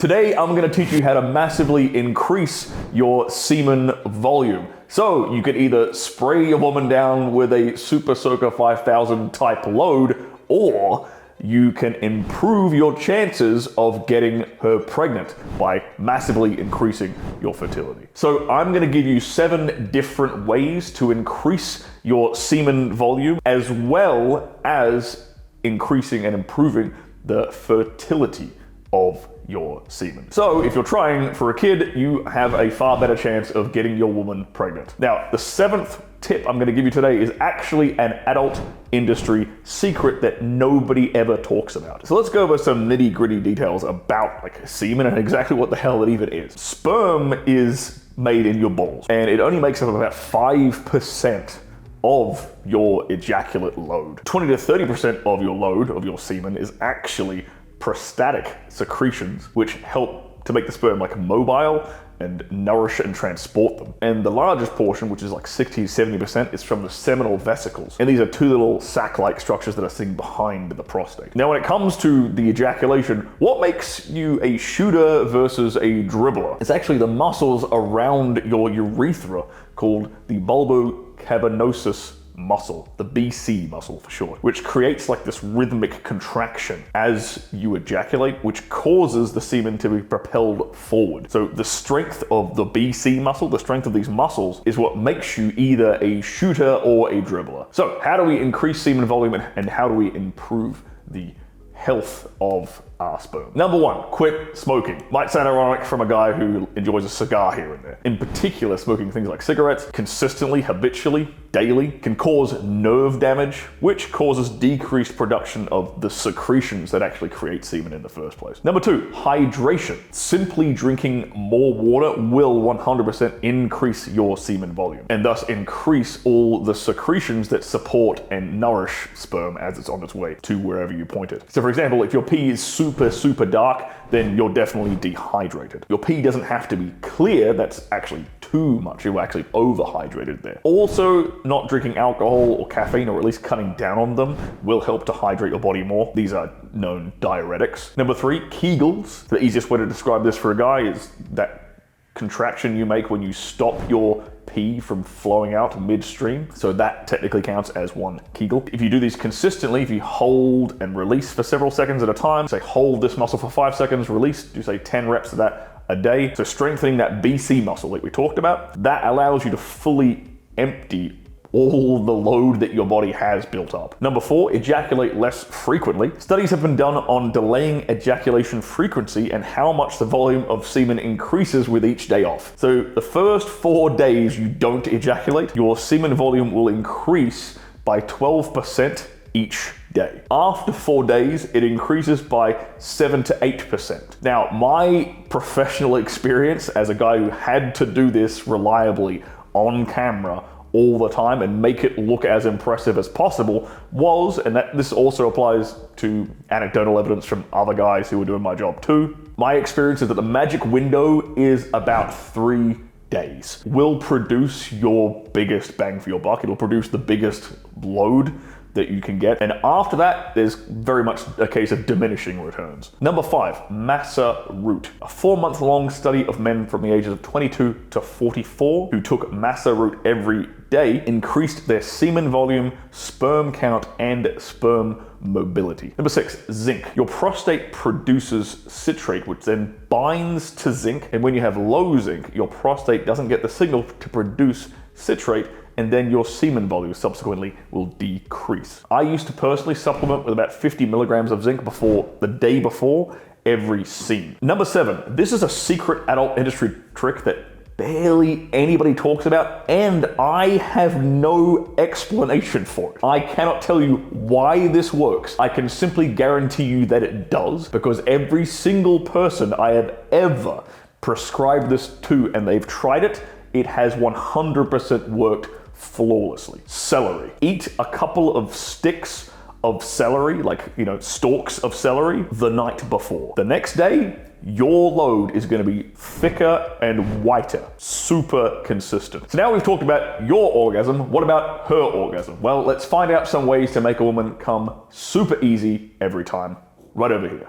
Today, I'm going to teach you how to massively increase your semen volume. So you can either spray your woman down with a Super Soaker 5000 type load, or you can improve your chances of getting her pregnant by massively increasing your fertility. So I'm going to give you 7 different ways to increase your semen volume, as well as increasing and improving the fertility of your semen. So if you're trying for a kid, you have a far better chance of getting your woman pregnant. Now, the 7th tip I'm going to give you today is actually an adult industry secret that nobody ever talks about. So let's go over some nitty-gritty details about semen and exactly what the hell it even is. Sperm is made in your balls, and it only makes up about 5% of your ejaculate load. 20 to 30% of your load of your semen is actually prostatic secretions, which help to make the sperm mobile and nourish and transport them. And the largest portion, which is 60-70%, is from the seminal vesicles. And these are 2 little sac-like structures that are sitting behind the prostate. Now, when it comes to the ejaculation, what makes you a shooter versus a dribbler? It's actually the muscles around your urethra called the bulbo-cavernosis muscle, the BC muscle for short, which creates this rhythmic contraction as you ejaculate, which causes the semen to be propelled forward. So the strength of the BC muscle, the strength of these muscles, is what makes you either a shooter or a dribbler. So how do we increase semen volume and how do we improve the health of our sperm? Number 1, quit smoking. Might sound ironic from a guy who enjoys a cigar here and there. In particular, smoking things like cigarettes consistently, habitually, daily can cause nerve damage, which causes decreased production of the secretions that actually create semen in the first place. Number 2, hydration. Simply drinking more water will 100% increase your semen volume and thus increase all the secretions that support and nourish sperm as it's on its way to wherever you point it. So for example, if your pee is super dark, then you're definitely dehydrated. Your pee doesn't have to be clear, that's actually too much, you're actually overhydrated there. Also, not drinking alcohol or caffeine, or at least cutting down on them, will help to hydrate your body more. These are known diuretics. Number 3, Kegels. The easiest way to describe this for a guy is that contraction you make when you stop your pee from flowing out midstream. So that technically counts as 1 Kegel. If you do these consistently, if you hold and release for several seconds at a time, say hold this muscle for 5 seconds, release, do say 10 reps of that a day. So strengthening that BC muscle that we talked about, that allows you to fully empty all the load that your body has built up. Number 4, ejaculate less frequently. Studies have been done on delaying ejaculation frequency and how much the volume of semen increases with each day off. So the first 4 days you don't ejaculate, your semen volume will increase by 12% each day. After 4 days, it increases by 7 to 8%. Now, my professional experience as a guy who had to do this reliably on camera all the time and make it look as impressive as possible was, and this also applies to anecdotal evidence from other guys who were doing my job too, my experience is that the magic window is about 3 days. Will produce your biggest bang for your buck. It'll produce the biggest load that you can get. And after that, there's very much a case of diminishing returns. Number 5, Maca root. A 4-month-long study of men from the ages of 22 to 44 who took Maca root every day increased their semen volume, sperm count, and sperm mobility. Number 6, zinc. Your prostate produces citrate, which then binds to zinc. And when you have low zinc, your prostate doesn't get the signal to produce citrate, and then your semen volume subsequently will decrease. I used to personally supplement with about 50 milligrams of zinc the day before every scene. Number 7, this is a secret adult industry trick that barely anybody talks about, and I have no explanation for it. I cannot tell you why this works. I can simply guarantee you that it does, because every single person I have ever prescribed this to and they've tried it, it has 100% worked flawlessly. Celery. Eat a couple of sticks of celery, stalks of celery, the night before. The next day, your load is going to be thicker and whiter, super consistent. So now we've talked about your orgasm, what about her orgasm? Well, let's find out some ways to make a woman come super easy every time, right over here.